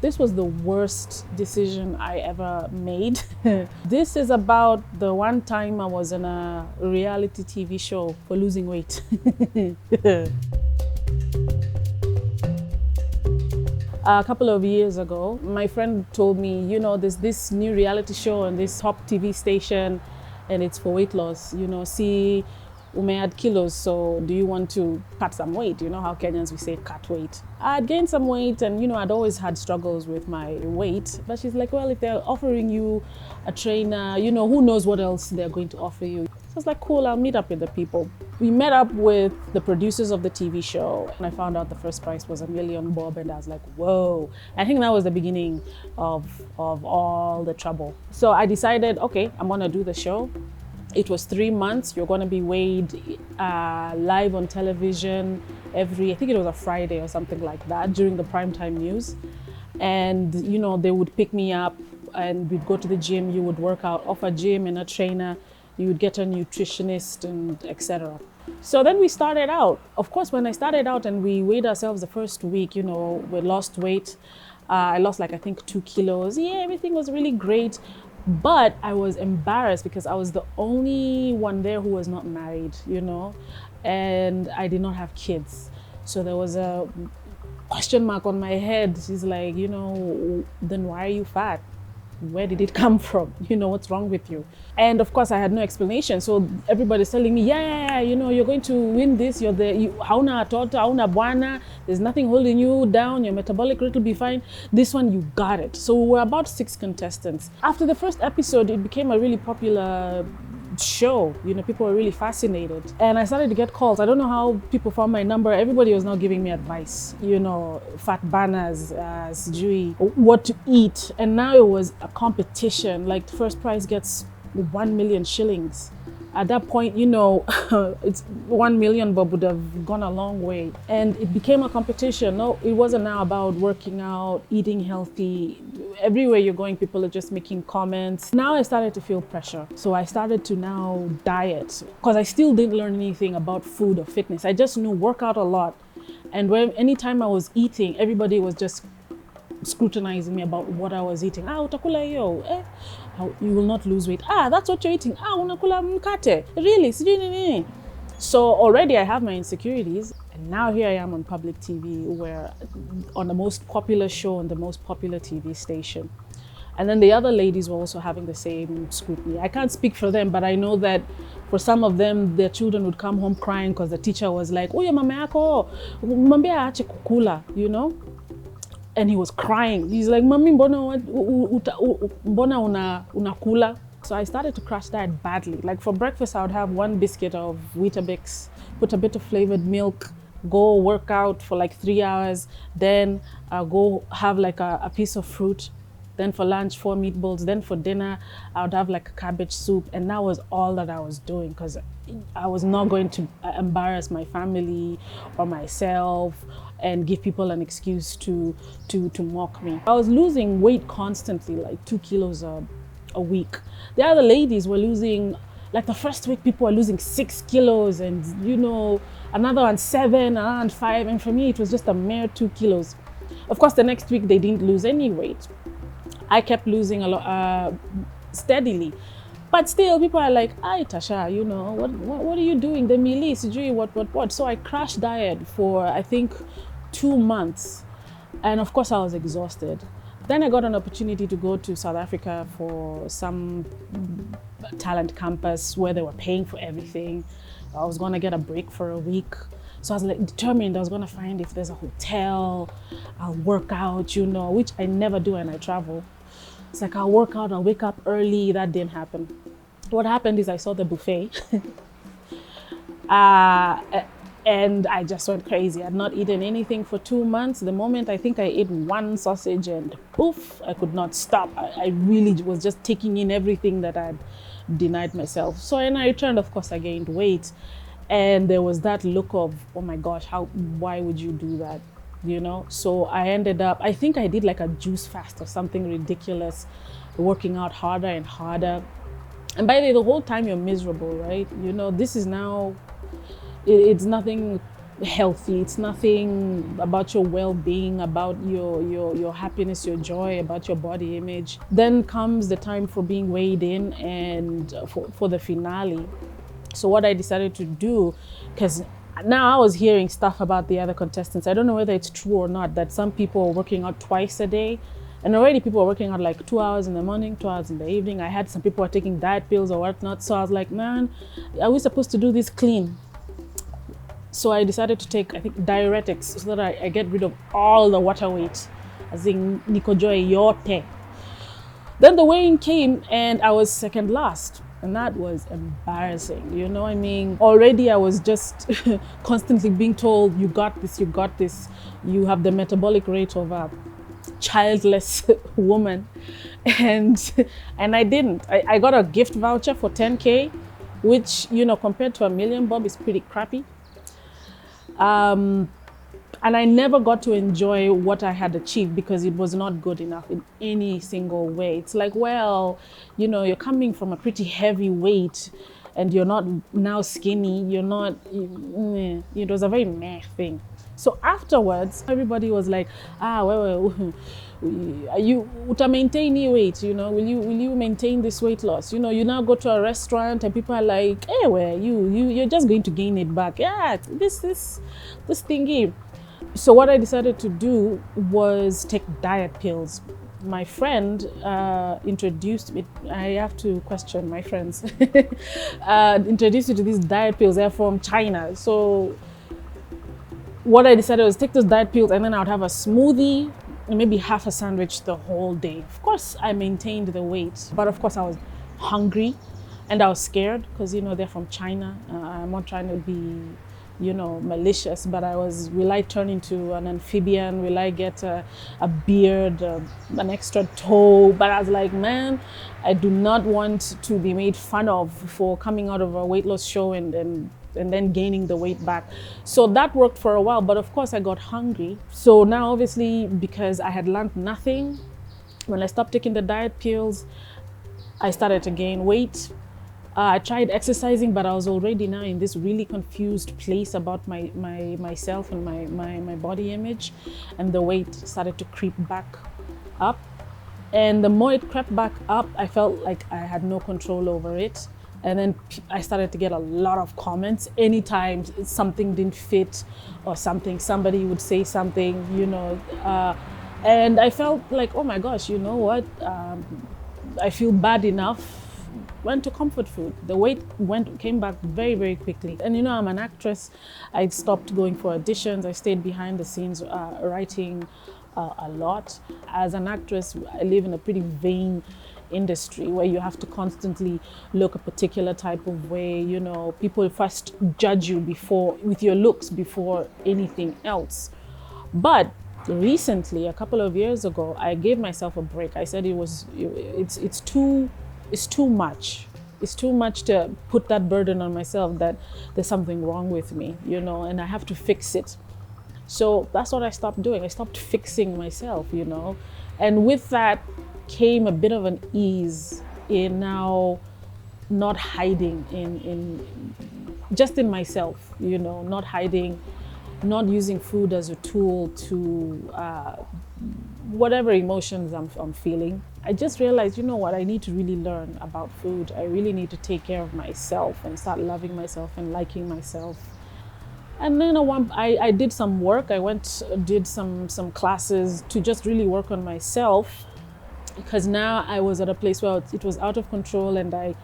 This was the worst decision I ever made. This is about the one time I was in a reality TV show for losing weight. A couple of years ago, my friend told me, you know, there's this new reality show on this top TV station and it's for weight loss. You know, see, we may add kilos, so do you want to cut some weight? You know how Kenyans, we say cut weight. I'd gained some weight and, you know, I'd always had struggles with my weight. But she's like, well, if they're offering you a trainer, you know, who knows what else they're going to offer you. So I was like, cool, I'll meet up with the people. We met up with the producers of the TV show and I found out the first price was $1 million bob and I was like, whoa. I think that was the beginning of all the trouble. So I decided, okay, I'm gonna do the show. It was 3 months. You're going to be weighed live on television I think it was a Friday or something like that during the primetime news. And, you know, they would pick me up and we'd go to the gym. You would work out off a gym and a trainer. You would get a nutritionist and etc. So then we started out. Of course, when I started out and we weighed ourselves the first week, you know, we lost weight. I lost like, I think 2 kilos. Yeah, everything was really great. But I was embarrassed because I was the only one there who was not married, you know, and I did not have kids. So there was a question mark on my head. She's like, you know, then why are you fat? Where did it come from? You know, what's wrong with you? And of course I had no explanation. So everybody's telling me, yeah, you know, you're going to win this. Hauna toto, hauna bwana. There's nothing holding you down. Your metabolic rate will be fine. This one, you got it. So we were about 6 contestants. After the first episode, it became a really popular show. You know, people were really fascinated. And I started to get calls. I don't know how people found my number. Everybody was now giving me advice, you know, fat banners, sijui, what to eat. And now it was a competition. Like the first prize gets 1 million shillings. At that point, you know, it's 1 million bob would have gone a long way. And it became a competition. No, it wasn't now about working out, eating healthy. Everywhere you're going, people are just making comments. Now I started to feel pressure. So I started to now diet because I still didn't learn anything about food or fitness. I just knew work out a lot. And anytime I was eating, everybody was just scrutinizing me about what I was eating. Utakula yo, you will not lose weight. That's what you're eating. Unakula mkate. Really? So already I have my insecurities. And now here I am on public TV, where on the most popular show on the most popular TV station. And then the other ladies were also having the same scrutiny. I can't speak for them, but I know that for some of them, their children would come home crying because the teacher was like, "Oye mama yako, mwambie aache kukula," you know? And he was crying. He's like, "Mami, mbona unakula?" So I started to crash diet badly. Like for breakfast, I would have 1 biscuit of Weetabix, put a bit of flavored milk, go work out for like 3 hours, then go have like a piece of fruit. Then for lunch, 4 meatballs. Then for dinner, I would have like a cabbage soup. And that was all that I was doing because I was not going to embarrass my family or myself and give people an excuse to mock me. I was losing weight constantly, like 2 kilos a week. The other ladies were losing, like the first week people were losing 6 kilos and, you know, another one 7, around 5. And for me, it was just a mere 2 kilos. Of course, the next week they didn't lose any weight. I kept losing a lot steadily. But still, people are like, "Ay, Tasha, you know, what are you doing? The mealie, what?" So I crashed diet for, I think, 2 months. And of course, I was exhausted. Then I got an opportunity to go to South Africa for some talent campus where they were paying for everything. I was going to get a break for a week. So I was like determined I was going to find if there's a hotel, I'll work out, you know, which I never do when I travel. It's like I'll work out, I'll wake up early. That didn't happen. What happened is I saw the buffet and I just went crazy. I had not eaten anything for 2 months. The moment I think I ate 1 sausage and poof, I could not stop. I really was just taking in everything that I'd denied myself. So when I returned, of course, I gained weight. And there was that look of, oh my gosh, why would you do that? You know? So I ended up, I think I did like a juice fast or something ridiculous, working out harder and harder. And by the way, the whole time you're miserable, right? You know, this is now, it's nothing healthy. It's nothing about your well-being, about your happiness, your joy, about your body image. Then comes the time for being weighed in and for the finale. So what I decided to do, because now I was hearing stuff about the other contestants. I don't know whether it's true or not, that some people are working out twice a day. And already people are working out like 2 hours in the morning, 2 hours in the evening. I had some people are taking diet pills or whatnot. So I was like, man, are we supposed to do this clean? So I decided to take, I think, diuretics so that I get rid of all the water weight. As in, nikojoe yote. Then the weigh-in came and I was second last. And that was embarrassing, you know. I mean, already I was just constantly being told, you got this, you have the metabolic rate of a childless woman. And I didn't. I got a gift voucher for 10K, which, you know, compared to $1 million bob is pretty crappy. And I never got to enjoy what I had achieved because it was not good enough in any single way. It's like, well, you know, you're coming from a pretty heavy weight and you're not now skinny, you're not, it was a very meh thing. So afterwards, everybody was like, well, you uta maintain your weight, you know, will you maintain this weight loss? You know, you now go to a restaurant and people are like, hey, well, you're just going to gain it back. Yeah, this thingy. So what I decided to do was take diet pills. My friend introduced me, I have to question my friends, introduced me to these diet pills. They're from China. So what I decided was take those diet pills and then I would have a smoothie and maybe half a sandwich the whole day. Of course, I maintained the weight, but of course I was hungry and I was scared because, you know, they're from China. I'm not trying to be, you know, malicious, but I was, will I turn into an amphibian? Will I get a beard, an extra toe? But I was like, man, I do not want to be made fun of for coming out of a weight loss show and then gaining the weight back. So that worked for a while, but of course I got hungry. So now obviously, because I had learned nothing, when I stopped taking the diet pills, I started to gain weight. I tried exercising, but I was already now in this really confused place about myself and my body image, and the weight started to creep back up. And the more it crept back up, I felt like I had no control over it. And then I started to get a lot of comments. Anytime something didn't fit or something, somebody would say something, you know. And I felt like, oh my gosh, you know what? I feel bad enough. Went to comfort food. The weight came back very, very quickly. And you know, I'm an actress. I stopped going for auditions. I stayed behind the scenes writing a lot. As an actress, I live in a pretty vain industry where you have to constantly look a particular type of way. You know, people first judge you with your looks before anything else. But recently, a couple of years ago, I gave myself a break. I said it's too much. It's too much to put that burden on myself that there's something wrong with me, you know, and I have to fix it. So that's what I stopped doing. I stopped fixing myself, you know, and with that came a bit of an ease in now not hiding just in myself, you know, not hiding, not using food as a tool to whatever emotions I'm feeling. I just realized, you know what, I need to really learn about food. I really need to take care of myself and start loving myself and liking myself. And then I did some work. Did some classes to just really work on myself, because now I was at a place where it was out of control and I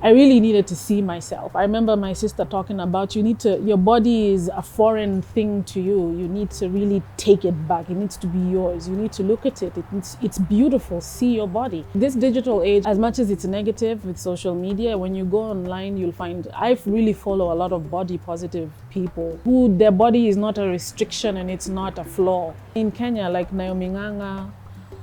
really needed to see myself. I remember my sister talking about your body is a foreign thing to you. You need to really take it back. It needs to be yours. You need to look at it. It's beautiful. See your body. This digital age, as much as it's negative with social media, when you go online, you'll find, I really follow a lot of body positive people who their body is not a restriction and it's not a flaw. In Kenya, like Naomi Nganga,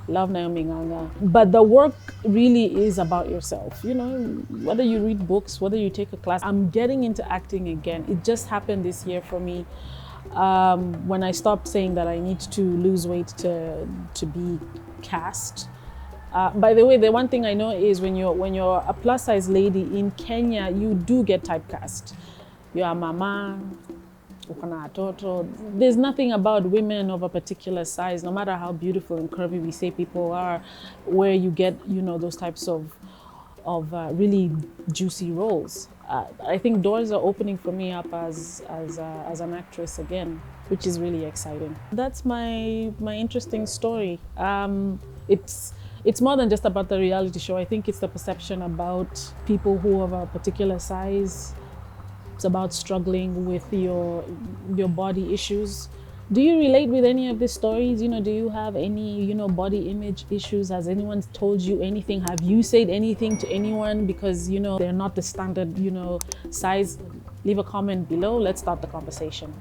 love Naomi Nganga. But the work really is about yourself. You know, whether you read books, whether you take a class. I'm getting into acting again. It just happened this year for me when I stopped saying that I need to lose weight to be cast. By the way, the one thing I know is when you're a plus size lady in Kenya, you do get typecast. You're a mama, uko na watoto. There's nothing about women of a particular size, no matter how beautiful and curvy we say people are, where you get, you know, those types of really juicy roles. I think doors are opening for me up as an actress again, which is really exciting. That's my interesting story. It's more than just about the reality show. I think it's the perception about people who have a particular size. It's about struggling with your body issues. Do you relate with any of these stories? You know, do you have any, you know, body image issues? Has anyone told you anything? Have you said anything to anyone because, you know, they're not the standard, you know, size? Leave a comment below. Let's start the conversation.